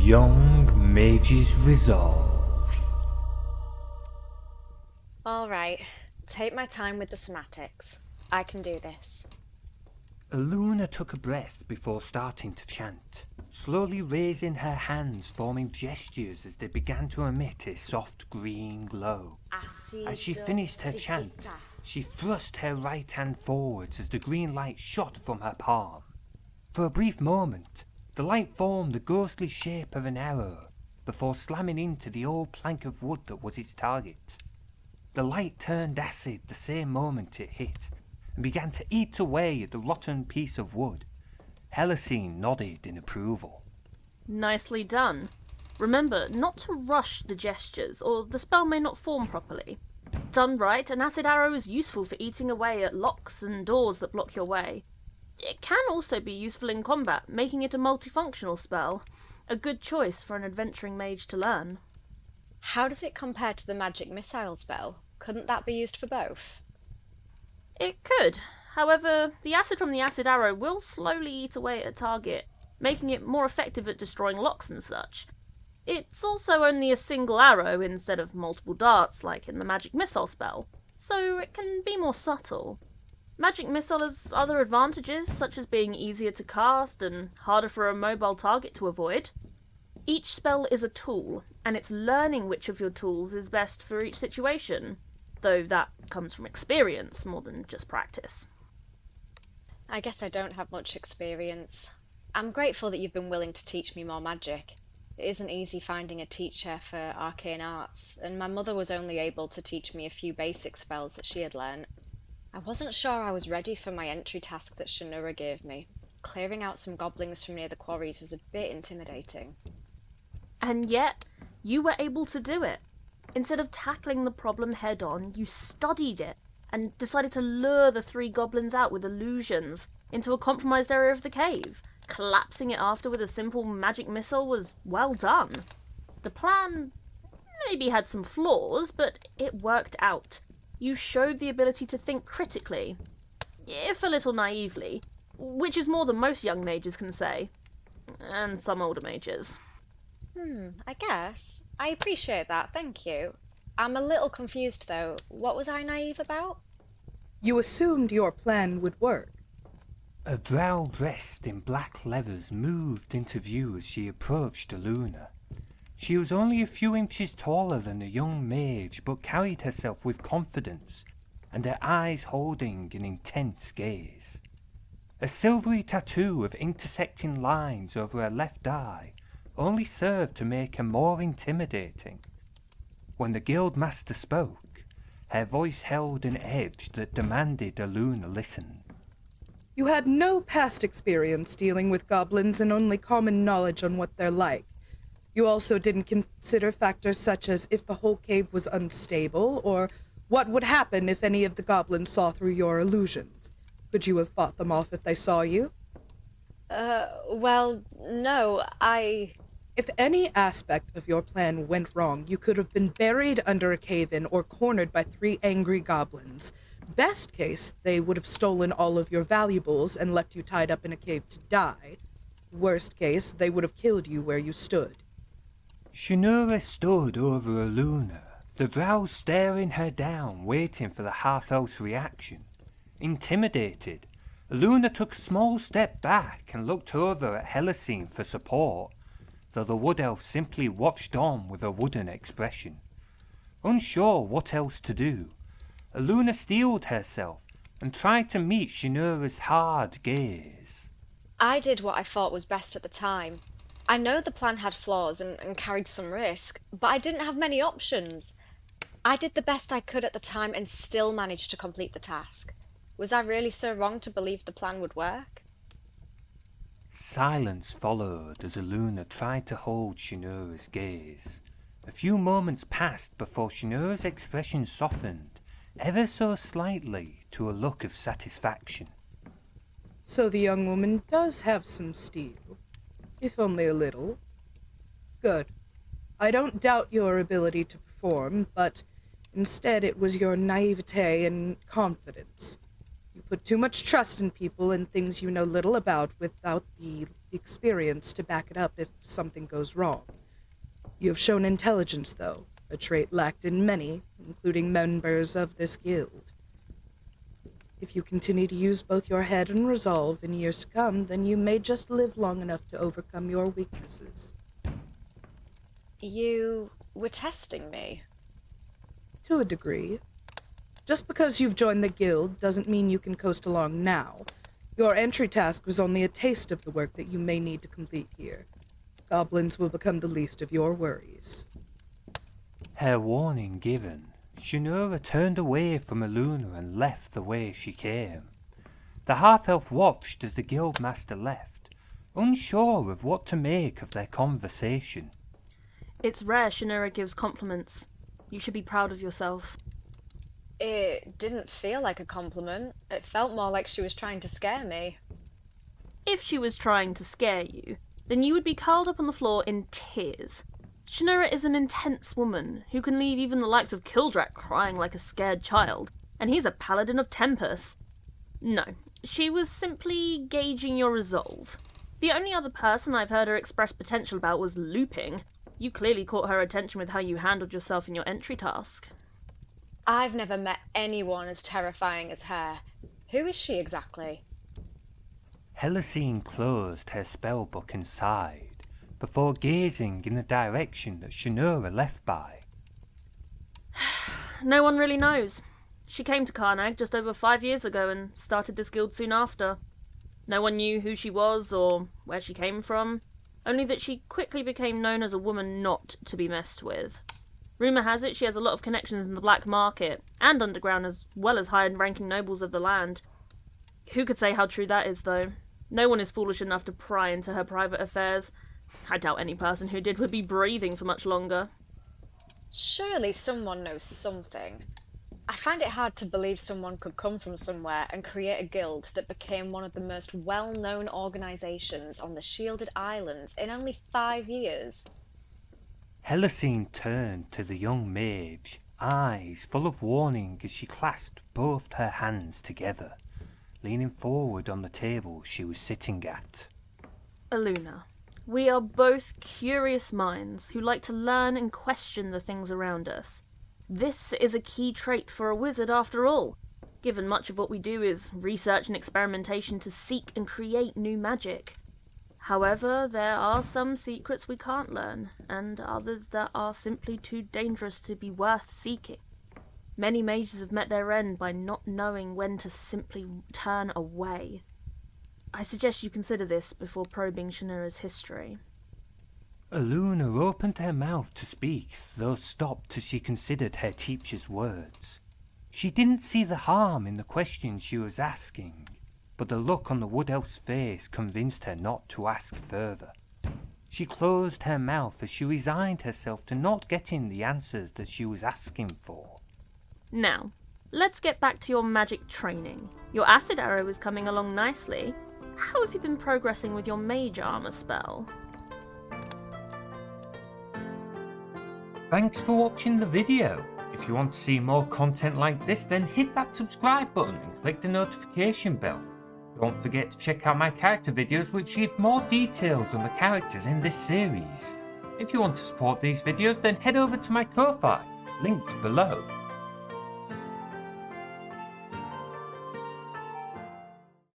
young mage's resolve. Alright, take my time with the somatics. I can do this. Alouna took a breath before starting to chant, slowly raising her hands, forming gestures as they began to emit a soft green glow. As she finished her chant, she thrust her right hand forwards as the green light shot from her palm. For a brief moment, the light formed the ghostly shape of an arrow, before slamming into the old plank of wood that was its target. The light turned acid the same moment it hit, and began to eat away at the rotten piece of wood. Helecyne nodded in approval. Nicely done. Remember not to rush the gestures, or the spell may not form properly. Done right, an acid arrow is useful for eating away at locks and doors that block your way. It can also be useful in combat, making it a multifunctional spell. A good choice for an adventuring mage to learn. How does it compare to the magic missile spell? Couldn't that be used for both? It could. However, the acid from the acid arrow will slowly eat away at a target, making it more effective at destroying locks and such. It's also only a single arrow instead of multiple darts like in the magic missile spell, so it can be more subtle. Magic missile has other advantages, such as being easier to cast and harder for a mobile target to avoid. Each spell is a tool, and it's learning which of your tools is best for each situation, though that comes from experience more than just practice. I guess I don't have much experience. I'm grateful that you've been willing to teach me more magic. It isn't easy finding a teacher for arcane arts, and my mother was only able to teach me a few basic spells that she had learnt. I wasn't sure I was ready for my entry task that Shinura gave me. Clearing out some goblins from near the quarries was a bit intimidating. And yet, you were able to do it. Instead of tackling the problem head-on, you studied it, and decided to lure the 3 goblins out with illusions into a compromised area of the cave. Collapsing it after with a simple magic missile was well done. The plan maybe had some flaws, but it worked out. You showed the ability to think critically, if a little naively, which is more than most young mages can say, and some older mages. I guess. I appreciate that, thank you. I'm a little confused though. What was I naive about? You assumed your plan would work. A brow dressed in black leathers moved into view as she approached Alouna. She was only a few inches taller than the young mage, but carried herself with confidence, and her eyes holding an intense gaze. A silvery tattoo of intersecting lines over her left eye only served to make her more intimidating. When the guildmaster spoke, her voice held an edge that demanded Alouna listen. You had no past experience dealing with goblins and only common knowledge on what they're like. You also didn't consider factors such as if the whole cave was unstable, or what would happen if any of the goblins saw through your illusions. Could you have fought them off if they saw you? Well, no, If any aspect of your plan went wrong, you could have been buried under a cave-in or cornered by 3 angry goblins. Best case, they would have stolen all of your valuables and left you tied up in a cave to die. Worst case, they would have killed you where you stood. Shinura stood over Alouna, the brows staring her down, waiting for the half-elf's reaction. Intimidated, Alouna took a small step back and looked over at Helecyne for support, though the wood elf simply watched on with a wooden expression. Unsure what else to do, Alouna steeled herself and tried to meet Shinura's hard gaze. I did what I thought was best at the time. I know the plan had flaws and carried some risk, but I didn't have many options. I did the best I could at the time and still managed to complete the task. Was I really so wrong to believe the plan would work? Silence followed as Alouna tried to hold Shinura's gaze. A few moments passed before Shinura's expression softened, ever so slightly, to a look of satisfaction. So the young woman does have some steel, if only a little. Good. I don't doubt your ability to perform, but instead it was your naivete and confidence. You put too much trust in people and things you know little about without the experience to back it up if something goes wrong. You have shown intelligence, though, a trait lacked in many, including members of this guild. If you continue to use both your head and resolve in years to come, then you may just live long enough to overcome your weaknesses. You were testing me? To a degree. Just because you've joined the guild doesn't mean you can coast along now. Your entry task was only a taste of the work that you may need to complete here. Goblins will become the least of your worries. Her warning given, Shunura turned away from Alouna and left the way she came. The half-elf watched as the guildmaster left, unsure of what to make of their conversation. It's rare Shunura gives compliments. You should be proud of yourself. It didn't feel like a compliment. It felt more like she was trying to scare me. If she was trying to scare you, then you would be curled up on the floor in tears. Shunura is an intense woman who can leave even the likes of Kildrak crying like a scared child, and he's a paladin of Tempest. No, she was simply gauging your resolve. The only other person I've heard her express potential about was Looping. You clearly caught her attention with how you handled yourself in your entry task. I've never met anyone as terrifying as her. Who is she exactly? Helecyne closed her spellbook and sighed, before gazing in the direction that Shunura left by. No one really knows. She came to Karnag just over 5 years ago and started this guild soon after. No one knew who she was or where she came from, only that she quickly became known as a woman not to be messed with. Rumour has it she has a lot of connections in the black market, and underground as well as high-ranking nobles of the land. Who could say how true that is, though? No one is foolish enough to pry into her private affairs. I doubt any person who did would be breathing for much longer. Surely someone knows something. I find it hard to believe someone could come from somewhere and create a guild that became one of the most well-known organisations on the Shielded Islands in only 5 years. Helecyne turned to the young mage, eyes full of warning as she clasped both her hands together, leaning forward on the table she was sitting at. Alouna, we are both curious minds who like to learn and question the things around us. This is a key trait for a wizard after all, given much of what we do is research and experimentation to seek and create new magic. However, there are some secrets we can't learn, and others that are simply too dangerous to be worth seeking. Many mages have met their end by not knowing when to simply turn away. I suggest you consider this before probing Shunura's history. Alouna opened her mouth to speak, though stopped as she considered her teacher's words. She didn't see the harm in the questions she was asking, but the look on the wood elf's face convinced her not to ask further. She closed her mouth as she resigned herself to not getting the answers that she was asking for. Now, let's get back to your magic training. Your acid arrow is coming along nicely. How have you been progressing with your mage armor spell? Thanks for watching the video. If you want to see more content like this, then hit that subscribe button and click the notification bell. Don't forget to check out my character videos which give more details on the characters in this series. If you want to support these videos, then head over to my Ko-Fi, linked below.